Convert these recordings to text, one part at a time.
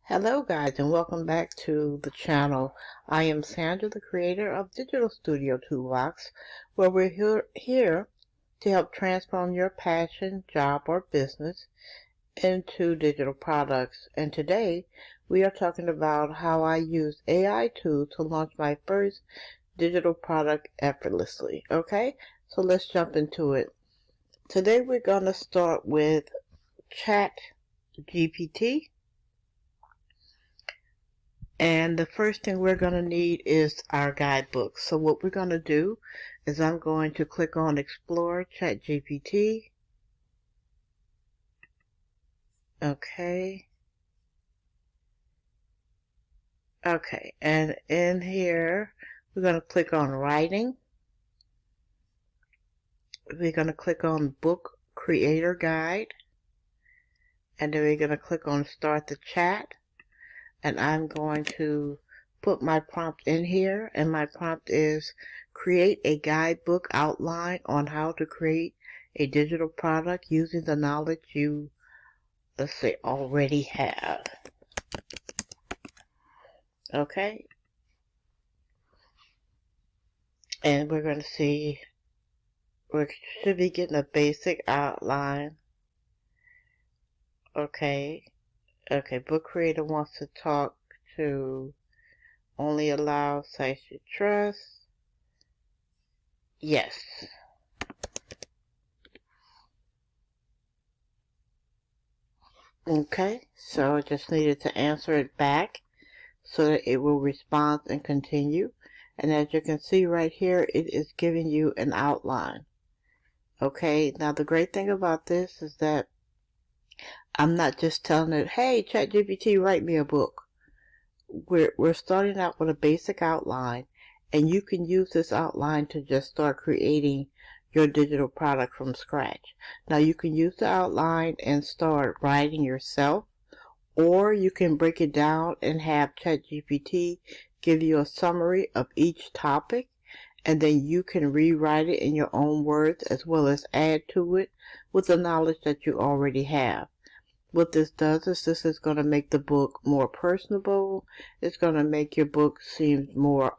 Hello guys, and welcome back to the channel. I am Sandra, the creator of Digital Studio Toolbox, where we're here to help transform your passion, job, or business into digital products. And today we are talking about how I use AI tools to launch my first digital product effortlessly. Okay, so let's jump into it. Today we're going to start with Chat GPT. And the first thing we're going to need is our guidebook. So what we're going to do is I'm going to click on Explore ChatGPT. Okay. Okay. And in here, we're going to click on Writing. We're going to click on Book Creator Guide. And then we're going to click on Start the Chat. And I'm going to put my prompt in here, and my prompt is create a guidebook outline on how to create a digital product using the knowledge you, let's say, already have. Okay, and we're going to see, we should be getting a basic outline. Okay, book creator wants to talk to only allow sites you trust. Yes. Okay, so I just needed to answer it back so that it will respond and continue. And as you can see right here, it is giving you an outline. Okay, now the great thing about this is that I'm not just telling it, hey, ChatGPT, write me a book. We're starting out with a basic outline, and you can use this outline to just start creating your digital product from scratch. Now you can use the outline and start writing yourself, or you can break it down and have ChatGPT give you a summary of each topic, and then you can rewrite it in your own words as well as add to it with the knowledge that you already have. What this does is this is going to make the book more personable. It's going to make your book seem more,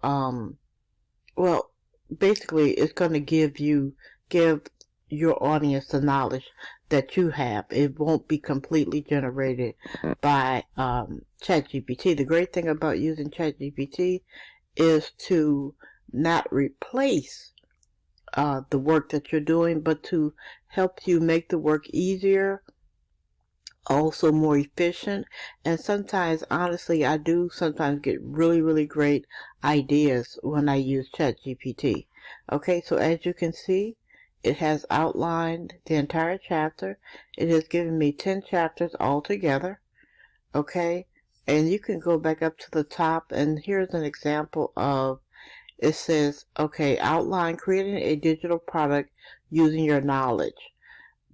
well, basically it's going to give your audience the knowledge that you have. It won't be completely generated by ChatGPT. The great thing about using ChatGPT is to not replace the work that you're doing, but to help you make the work easier, also more efficient. And sometimes, honestly, I do sometimes get really great ideas when I use ChatGPT. Okay, so as you can see, it has outlined the entire chapter. It has given me 10 chapters altogether. Okay, and you can go back up to the top, and here's an example of, it says, okay, outline creating a digital product using your knowledge.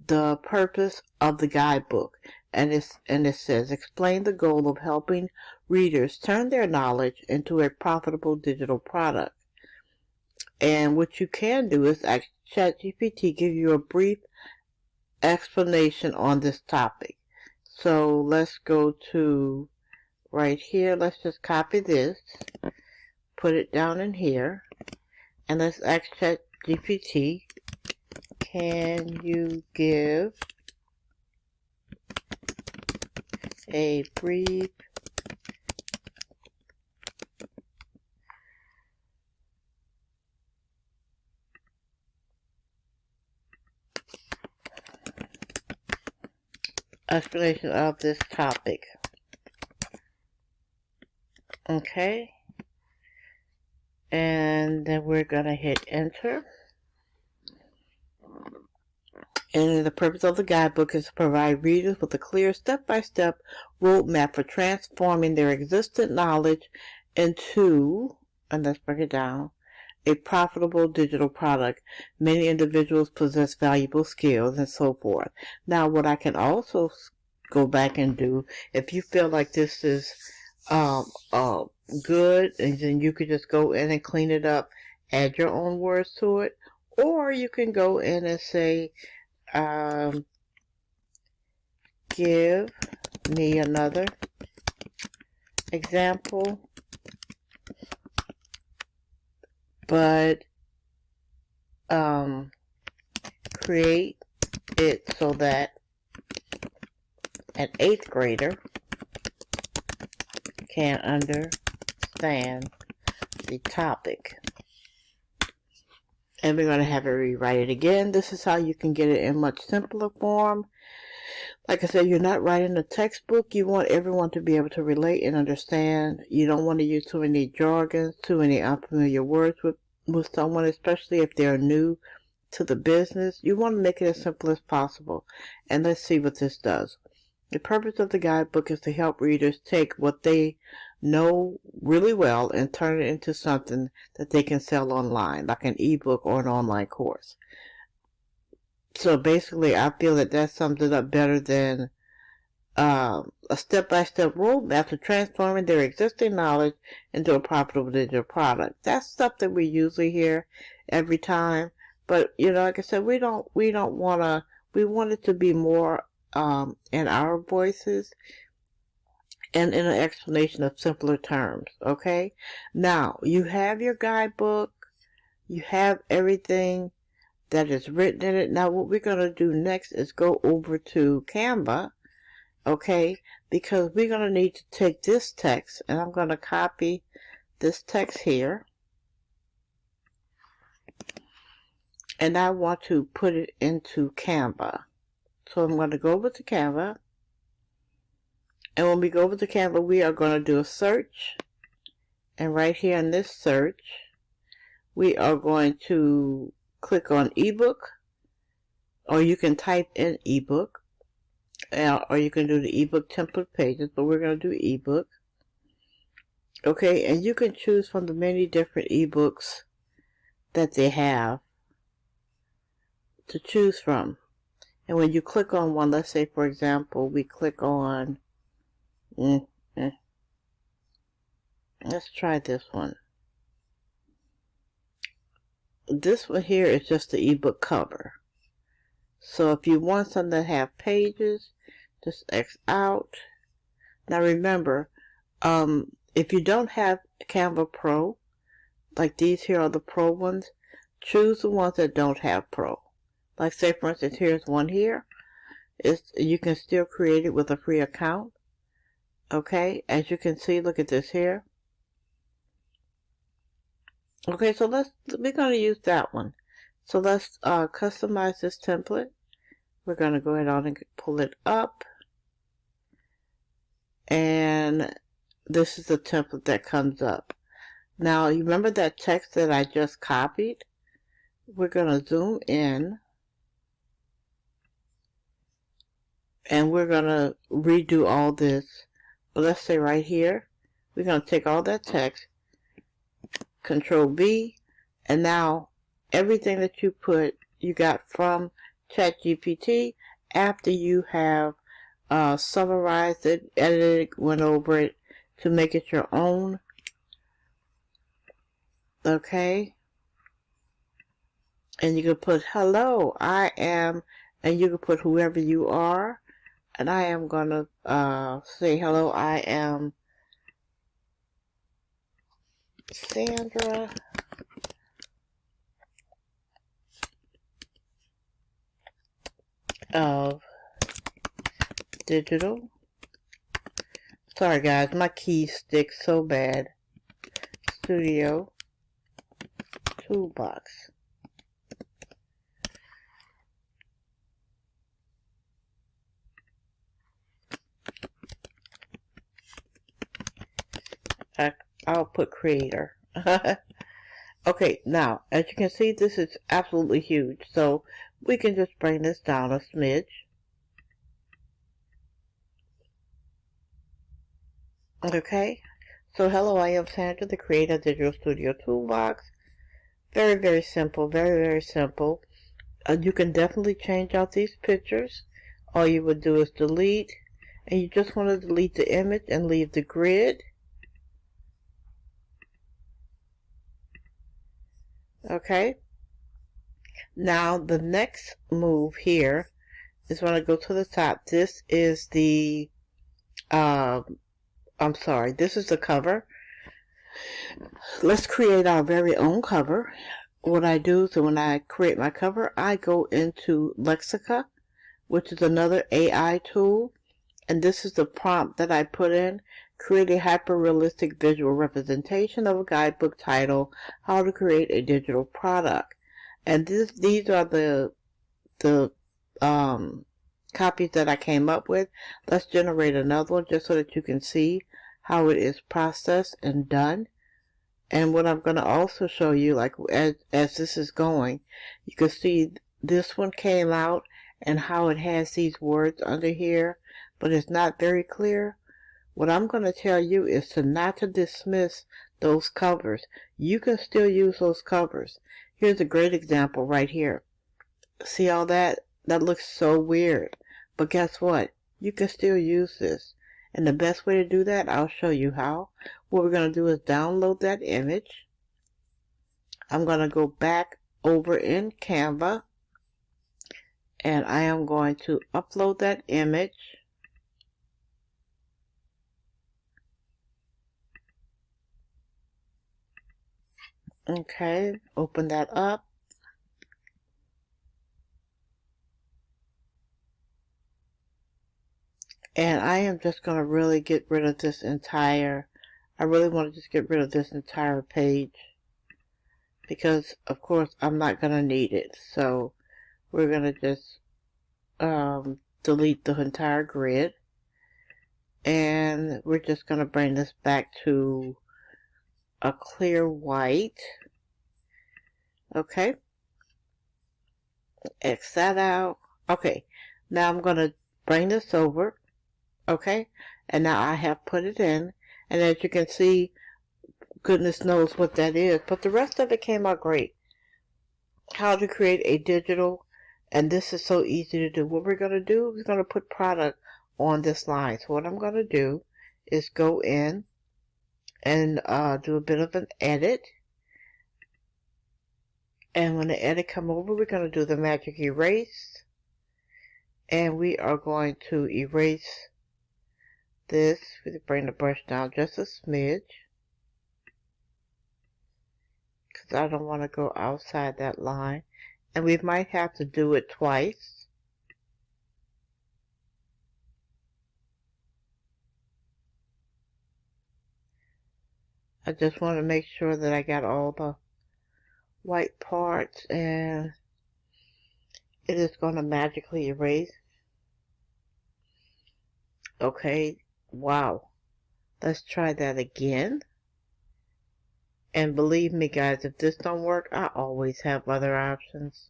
The purpose of the guidebook, and it says, explain the goal of helping readers turn their knowledge into a profitable digital product. And what you can do is ask ChatGPT give you a brief explanation on this topic. So let's go to right here. Let's just copy this, put it down in here, and let's ask ChatGPT, can you give a brief explanation of this topic? Okay, and then we're gonna hit enter. And the purpose of the guidebook is to provide readers with a clear step-by-step roadmap for transforming their existing knowledge into, and let's break it down, a profitable digital product. Many individuals possess valuable skills and so forth. Now, what I can also go back and do, if you feel like this is good, and then you could just go in and clean it up, add your own words to it, or you can go in and say, give me another example, but create it so that an 8th grader can understand the topic. And we're going to have it rewrite it again. This is how you can get it in much simpler form. Like I said, you're not writing a textbook. You want everyone to be able to relate and understand. You don't want to use too many jargons, too many unfamiliar words with someone, especially if they're new to the business. You want to make it as simple as possible. And let's see what this does. The purpose of the guidebook is to help readers take what they know really well and turn it into something that they can sell online, like an ebook or an online course. So basically, I feel that sums it up better than a step-by-step roadmap to transforming their existing knowledge into a profitable digital product. That's stuff that we usually hear every time. But, like I said, we want it to be more in our voices and in an explanation of simpler terms, okay? Now, you have your guidebook, you have everything that is written in it. Now, what we're going to do next is go over to Canva, okay? Because we're going to need to take this text, and I'm going to copy this text here, and I want to put it into Canva. So I'm going to go over to Canva, and when we go over to Canva, we are going to do a search, and right here in this search, we are going to click on ebook, or you can type in ebook, or you can do the ebook template pages, but we're going to do ebook. Okay, and you can choose from the many different ebooks that they have to choose from. And when you click on one, let's say for example, we click on, let's try this one. This one here is just the ebook cover. So if you want something that have pages, just X out. Now remember, if you don't have Canva Pro, like these here are the Pro ones, choose the ones that don't have Pro. Like say for instance, here's one here. You can still create it with a free account. Okay, as you can see, look at this here. Okay, so we're going to use that one. So let's customize this template. We're going to go ahead on and pull it up. And this is the template that comes up. Now, you remember that text that I just copied? We're going to zoom in. And we're going to redo all this. But let's say right here, we're going to take all that text, Control V, and now everything that you got from ChatGPT after you have summarized it, edited it, went over it to make it your own. Okay. And you can put hello, I am, and you can put whoever you are. And I am going to say hello, I am Sandra of Digital. Sorry guys, my keys stick so bad. Studio Toolbox. I'll put creator. Okay, now, as you can see, this is absolutely huge. So, we can just bring this down a smidge. Okay, so hello, I am Sandra, the creator of Digital Studio Toolbox. Very, very simple, very, very simple. You can definitely change out these pictures. All you would do is delete, and you just want to delete the image and leave the grid. Okay, now the next move here is when I go to the top. This is the I'm sorry, this is the cover. Let's create our very own cover. What I do is when I create my cover, I go into Lexica, which is another AI tool. And this is the prompt that I put in. Create a hyper-realistic visual representation of a guidebook title, How to Create a Digital Product. And these are the copies that I came up with. Let's generate another one just so that you can see how it is processed and done. And what I'm going to also show you, like as this is going, you can see this one came out and how it has these words under here, but it's not very clear. What I'm going to tell you is not to dismiss those covers. You can still use those covers. Here's a great example right here. See all that? That looks so weird. But guess what? You can still use this. And the best way to do that, I'll show you how. What we're going to do is download that image. I'm going to go back over in Canva. And I am going to upload that image. Okay, open that up. And I am just going to really get rid of this entire, I really want to just get rid of this entire page. Because, of course, I'm not going to need it. So, we're going to just delete the entire grid. And we're just going to bring this back to a clear white. Okay. X that out. Okay. Now I'm going to bring this over. Okay. And now I have put it in. And as you can see, goodness knows what that is. But the rest of it came out great. How to create a digital. And this is so easy to do. What we're going to do, we're going to put product on this line. So what I'm going to do is go in and do a bit of an edit. And when the edit come over, we're going to do the magic erase. And we are going to erase this. We bring the brush down just a smidge. Because I don't want to go outside that line. And we might have to do it twice. I just want to make sure that I got all the white parts, and it is going to magically erase. Okay, wow. Let's try that again. And believe me guys, if this don't work, I always have other options.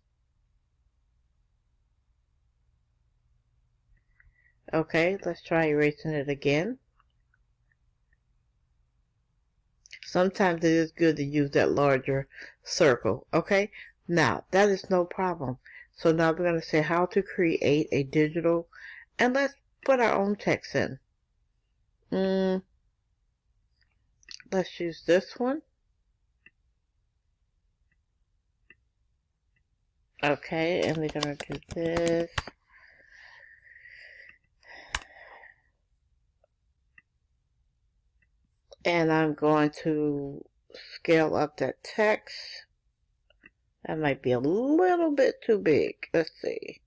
Okay, let's try erasing it again. Sometimes it is good to use that larger circle. Okay, now that is no problem. So now we're going to say how to create a digital, and let's put our own text in. Let's use this one. Okay, and we're going to do this. And I'm going to scale up that text. That might be a little bit too big. Let's see.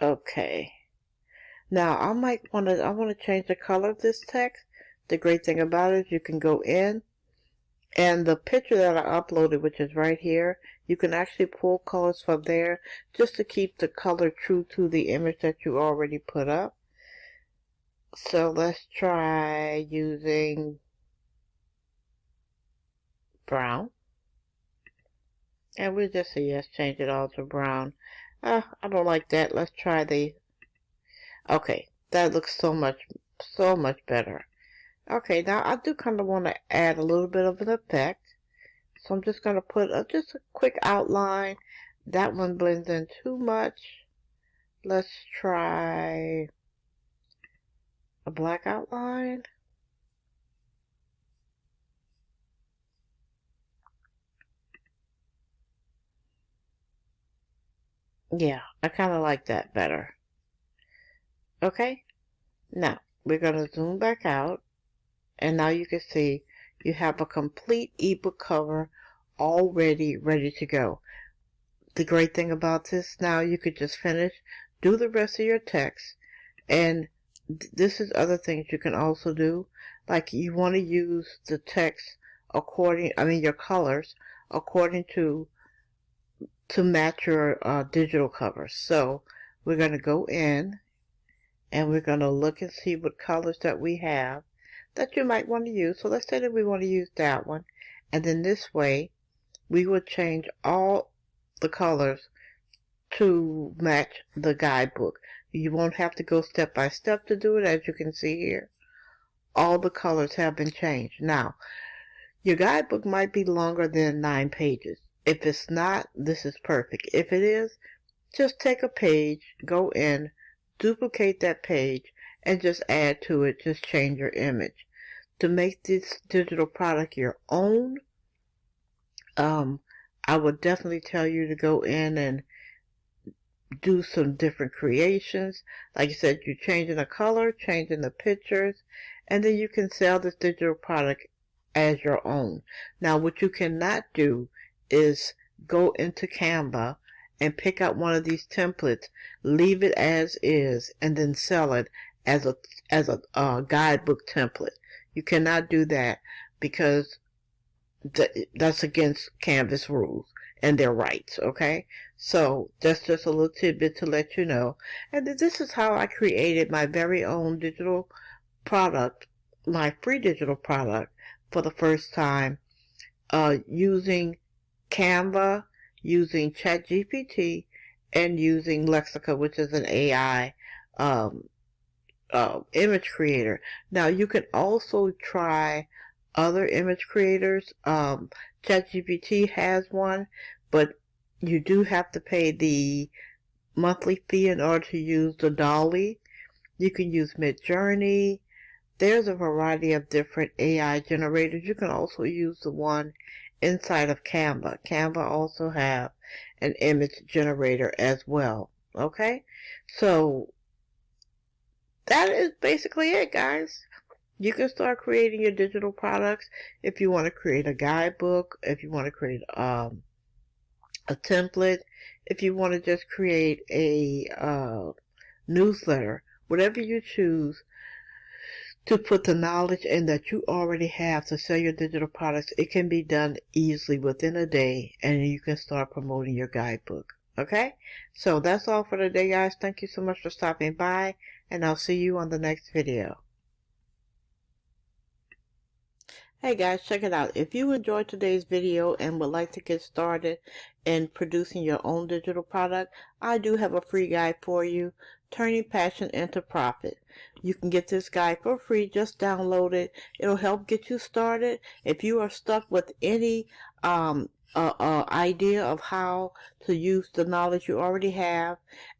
Okay. Now I want to change the color of this text. The great thing about it is you can go in, and the picture that I uploaded, which is right here, you can actually pull colors from there just to keep the color true to the image that you already put up. So let's try using brown. And we'll just say yes, change it all to brown. I don't like that. Let's try the... Okay, that looks so much better. Okay, now I do kind of want to add a little bit of an effect. So I'm just going to put just a quick outline. That one blends in too much. Let's try a black outline. Yeah, I kind of like that better. Okay? Now, we're going to zoom back out, and now you can see you have a complete ebook cover already ready to go. The great thing about this now, you could just finish, do the rest of your text, and this is other things you can also do. Like you want to use the text your colors according to match your digital covers. So we're going to go in and we're going to look and see what colors that we have that you might want to use. So let's say that we want to use that one. And then this way, we will change all the colors to match the guidebook. You won't have to go step by step to do it, as you can see here. All the colors have been changed. Now, your guidebook might be longer than 9 pages. If it's not, this is perfect. If it is, just take a page, go in, duplicate that page, and just add to it, just change your image. To make this digital product your own, I would definitely tell you to go in and do some different creations. Like I said, you're changing the color, changing the pictures, and then you can sell this digital product as your own. Now, what you cannot do is go into Canva and pick out one of these templates, leave it as is, and then sell it as a guidebook template. You cannot do that because that's against Canva's rules and their rights, okay? So that's just a little tidbit to let you know. And this is how I created my very own digital product, my free digital product, for the first time, using Canva, using ChatGPT, and using Lexica, which is an AI image creator. Now, you can also try other image creators. ChatGPT has one, but you do have to pay the monthly fee in order to use the Dolly. You can use Midjourney. There's a variety of different AI generators. You can also use the one inside of Canva. Canva also have an image generator as well. Okay? So that is basically it, guys. You can start creating your digital products if you want to create a guidebook, if you want to create a template, if you want to just create a newsletter, whatever you choose to put the knowledge in that you already have to sell your digital products. It can be done easily within a day, and you can start promoting your guidebook. Okay? So that's all for today, guys. Thank you so much for stopping by, and I'll see you on the next video. Hey guys, check it out. If you enjoyed today's video and would like to get started in producing your own digital product, I do have a free guide for you, Turning Passion into Profit. You can get this guide for free. Just download it. It'll help get you started. If you are stuck with any idea of how to use the knowledge you already have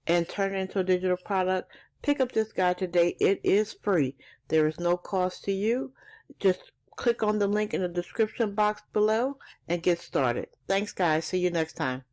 and turn it into a digital product, pick up this guide today. It is free. There is no cost to you. Just click on the link in the description box below and get started. Thanks, guys. See you next time.